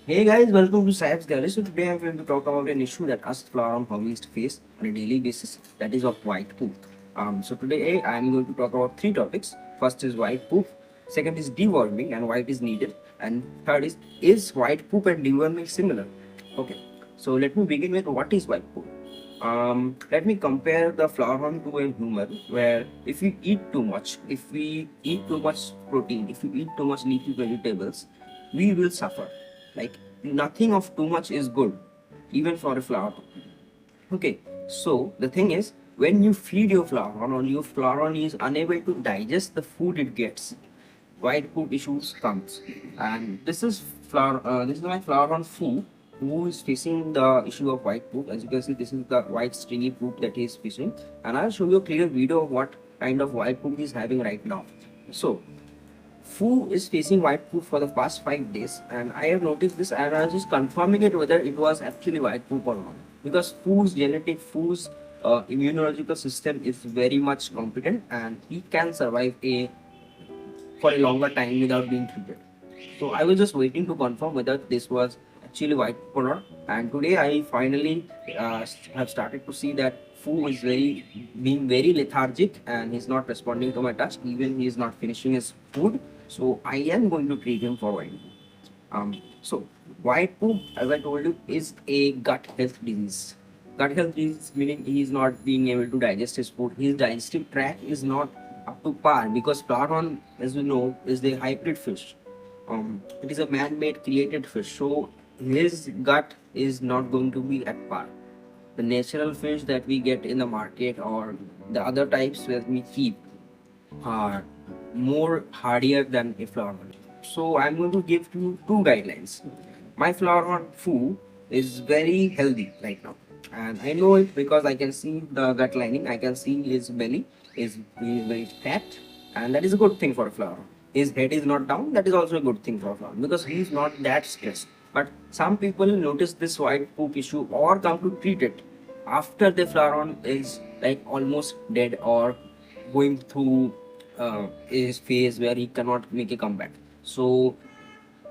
Hey guys, welcome to Saheb's Gallery. So today I'm going to talk about an issue that us flower hobbyists face on a daily basis, that is of white poop. So today I'm going to talk about three topics. First is white poop, second is deworming and why it is needed, and third is white poop and deworming similar? Okay, so let me begin with what is white poop. Let me compare the flowerhorn to a human where if we eat too much protein, if we eat too much leafy vegetables, we will suffer. Like nothing of too much is good, even for a flower. Okay, so the thing is, when you feed your flower or your flower is unable to digest the food it gets, white poop issues comes. And this is my flower on Fu who is facing the issue of white poop. As you can see, this is the white stringy poop that he is facing, and I'll show you a clear video of what kind of white poop he's having right now. So Fu is facing white poop for the past 5 days, and I have noticed this, and I was just confirming it whether it was actually white poop or not. Because Fu's immunological system is very much competent, and he can survive a for a longer time without being treated. So I was just waiting to confirm whether this was actually white poop or not. And today I finally have started to see that Fu is being very lethargic and he's not responding to my touch. Even he is not finishing his food. So I am going to treat him for white poop. So white poop, as I told you, is a gut health disease. Gut health disease meaning he is not being able to digest his food. His digestive tract is not up to par because Platon, as we know, is the hybrid fish. It is a man-made created fish, so his gut is not going to be at par. The natural fish that we get in the market or the other types that we keep are more hardier than a flower horn. So I'm going to give you two guidelines. My flower horn Fu is very healthy right now, and I know it because I can see the gut lining. I can see his belly is very fat, and that is a good thing for a flower. His head is not down. That is also a good thing for a flower because he is not that stressed. But some people notice this white poop issue or come to treat it after the flower horn is like almost dead or going through his phase where he cannot make a comeback. So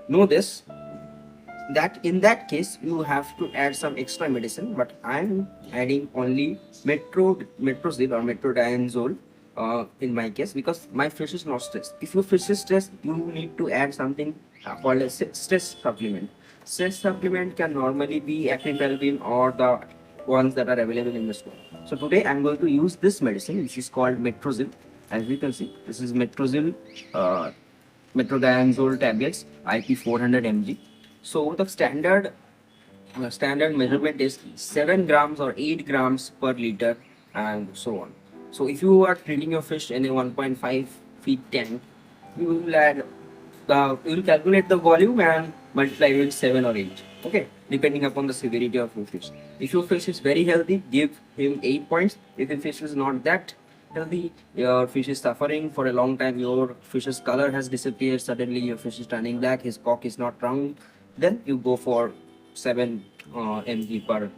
know this, that in that case you have to add some extra medicine, but I'm adding only metrozil or metrodiazole in my case because my fish is not stressed. If your fish is stressed, you need to add something called a stress supplement. Stress supplement can normally be acrylpelvin or the ones that are available in the store. So today I'm going to use this medicine which is called metrozil. As you can see, this is metrozil metrodiazole tablets IP 400 mg. So the standard measurement is 7 grams or 8 grams per liter and so on. So if you are treating your fish in a 1.5 feet tank, you will add you will calculate the volume and multiply with 7 or 8. Okay, depending upon the severity of your fish. If your fish is very healthy, give him 8 points. If your fish is not that healthy, your fish is suffering for a long time, your fish's color has disappeared, suddenly your fish is turning black, his cock is not round, then you go for 7 mg per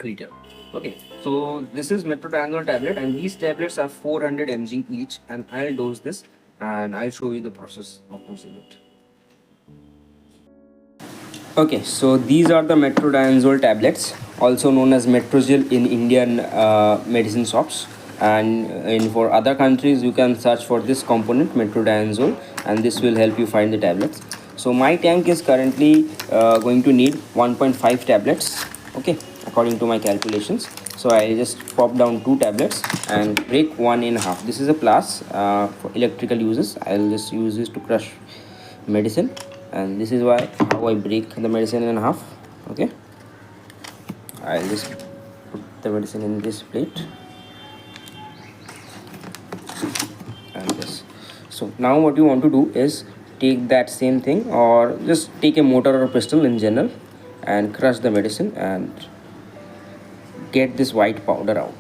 liter. Okay, so this is metrodiazole tablet and these tablets are 400 mg each, and I'll dose this and I'll show you the process of dosing it. Okay, so these are the metrodiazole tablets, also known as metrozil in Indian medicine shops, and for other countries you can search for this component metrodiazole, and this will help you find the tablets. So my tank is currently going to need 1.5 tablets. Okay, according to my calculations. So I just pop down 2 tablets and break one in half. This is a plus for electrical uses. I'll just use this to crush medicine, and this is why how I break the medicine in half. Okay, I'll just put the medicine in this plate and this. So now what you want to do is take that same thing or just take a mortar or pestle in general and crush the medicine and get this white powder out.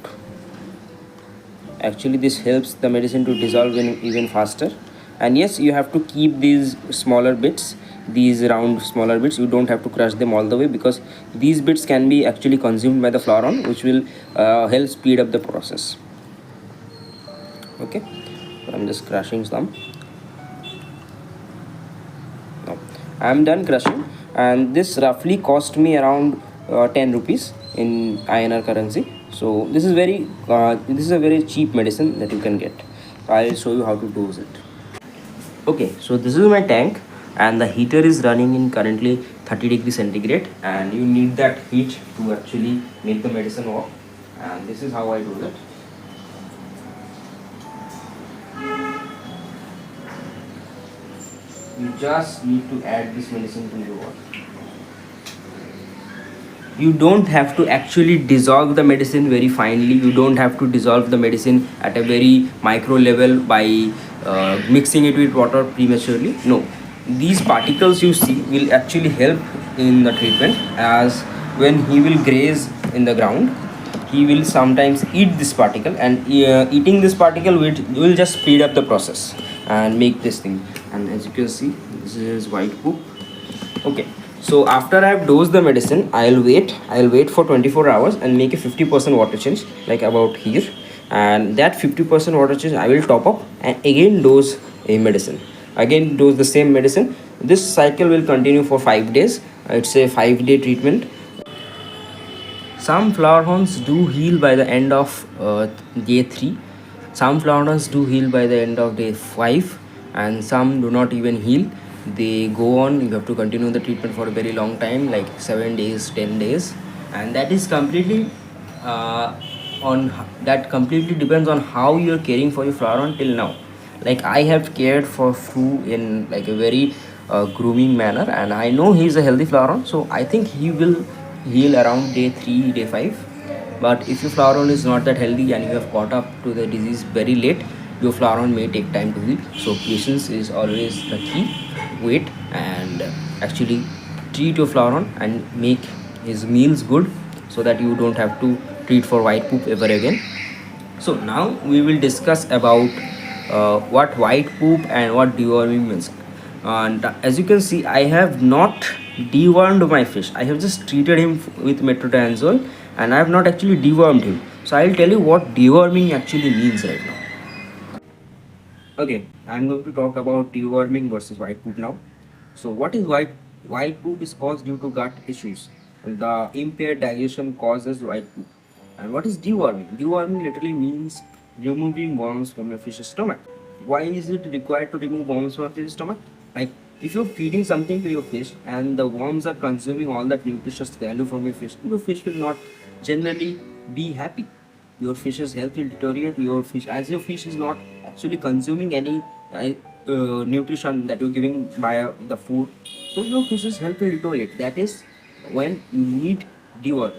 Actually this helps the medicine to dissolve in even faster. And yes, you have to keep these smaller bits, these round smaller bits. You don't have to crush them all the way because these bits can be actually consumed by the flower, which will help speed up the process. Okay, so I'm just crushing some. Now I'm done crushing. and this roughly cost me around 10 rupees in INR currency. So this is a very cheap medicine that you can get. I'll show you how to dose it. Okay, so this is my tank, and the heater is running in currently 30 degrees centigrade, and you need that heat to actually make the medicine work. And this is how I do it. You just need to add this medicine to your water. You don't have to actually dissolve the medicine very finely. You don't have to dissolve the medicine at a very micro level by mixing it with water prematurely. No, these particles you see will actually help in the treatment, as when he will graze in the ground, he will sometimes eat this particle, and eating this particle will just speed up the process and make this thing. And as you can see, this is white poop. Okay, so after I've dosed the medicine, I'll wait for 24 hours and make a 50% water change, like about here. And that 50% water change I will top up and again dose a medicine. Again dose the same medicine. This cycle will continue for 5 days. It's a 5-day treatment. Some flowerhorns do heal by the end of day 3. Some flowerhorns do heal by the end of day 5, and some do not even heal. They go on. You have to continue the treatment for a very long time, like 7 days, 10 days, and that is completely completely depends on how you're caring for your flowerhorn till now. Like I have cared for Fru in like a very grooming manner, and I know he's a healthy flowerhorn, so I think he will heal around day 3, day 5. But if your flowerhorn is not that healthy and you have caught up to the disease very late, your flowerhorn may take time to heal. So patience is always the key. Wait and actually treat your flowerhorn and make his meals good, so that you don't have to treat for white poop ever again. So now we will discuss about what white poop and what deworming means. And as you can see, I have not dewormed my fish. I have just treated him with metronidazole, and I have not actually dewormed him. So I'll tell you what deworming actually means right now. Okay, I'm going to talk about deworming versus white poop now. So what is white poop is caused due to gut issues. The impaired digestion causes white poop. And what is deworming? Deworming literally means removing worms from your fish's stomach. Why is it required to remove worms from fish's stomach? Like if you're feeding something to your fish and the worms are consuming all that nutritious value from your fish will not generally be happy. Your fish's health will deteriorate. Your fish is not actually consuming any nutrition that you're giving via the food, so your fish's health will deteriorate. That is when you need deworm.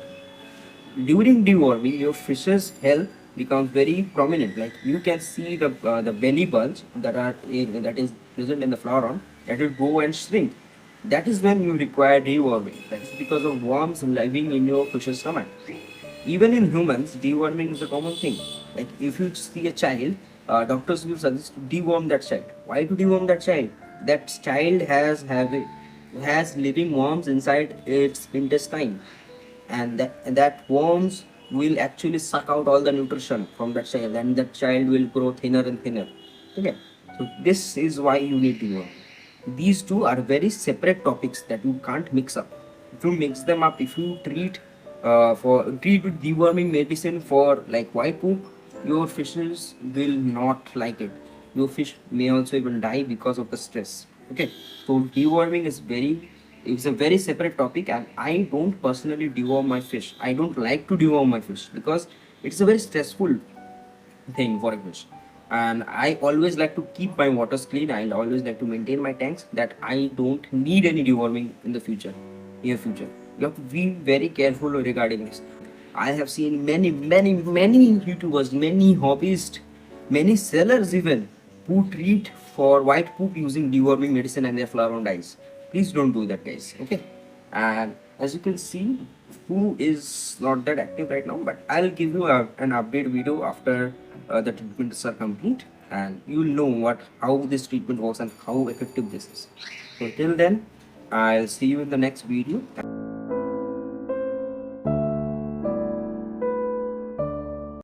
During deworming, your fish's health becomes very prominent. Like you can see the belly bulge that is present in the flowerhorn, that will go and shrink. That is when you require deworming. That is because of worms living in your fish's stomach. Even in humans, deworming is a common thing. Like if you see a child, doctors will suggest to deworm that child. Why to deworm that child? That child has living worms inside its intestine, and that worms will actually suck out all the nutrition from that child, and that child will grow thinner and thinner. Okay, so this is why you need deworm. These two are very separate topics that you can't mix up. If you mix them up, if you treat with deworming medicine for like white poop, your fishes will not like it. Your fish may also even die because of the stress. Okay, so deworming is a very separate topic, and I don't personally deworm my fish. I don't like to deworm my fish because it's a very stressful thing for a fish. And I always like to keep my waters clean. I always like to maintain my tanks, that I don't need any deworming in the near future. You have to be very careful regarding this. I have seen many YouTubers, many hobbyists, many sellers even, who treat for white poop using deworming medicine and their flowerhorn dies. Please don't do that, guys. Okay. And as you can see, who is not that active right now, but I'll give you an update video after the treatments are complete, and you'll know how this treatment works and how effective this is. So till then, I'll see you in the next video.